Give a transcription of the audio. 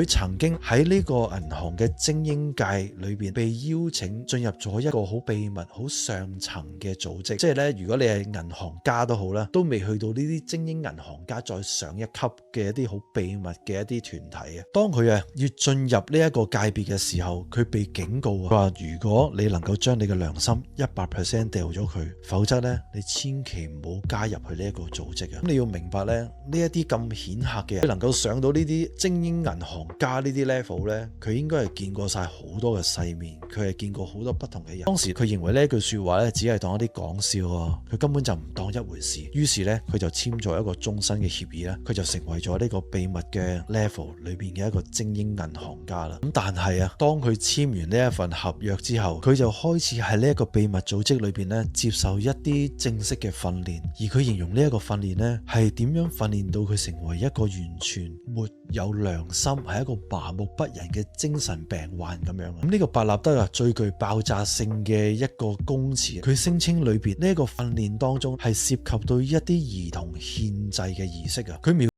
佢曾經喺呢個銀行嘅精英界裏邊被邀請進入咗一個好秘密、好上層嘅組織，即係咧，如果你係銀行家都好啦，都未去到呢啲精英銀行家再上一級嘅一啲好秘密嘅一啲團體啊。當佢要進入呢一個界別嘅時候，佢被警告話：如果你能夠將你嘅良心100% 掉咗佢，否則咧你千祈唔好加入去呢一個組織啊。咁你要明白咧，呢一啲咁顯赫嘅人，佢能夠上到呢啲精英銀行家呢啲 level 咧，佢應該係見過晒好多嘅世面，佢係見過好多不同嘅人。當時佢認為呢一句說話咧，只係當一啲講笑啊，佢根本就唔當一回事。於是咧，佢就簽咗一個終身嘅協議啦，佢就成為咗呢個秘密嘅 level 裏邊嘅一個精英銀行家啦。咁但係啊，當佢簽完呢一份合約之後，佢就開始喺呢一個秘密組織裏邊咧接受一啲正式嘅訓練，而佢形容呢一個訓練咧係點樣訓練到佢成為一個完全沒有良心，係一個麻木不仁嘅精神病患咁樣。咁呢個伯納德最具爆炸性嘅一個供詞，佢聲稱裏邊呢一個訓練當中係涉及到一啲兒童獻祭嘅儀式啊。佢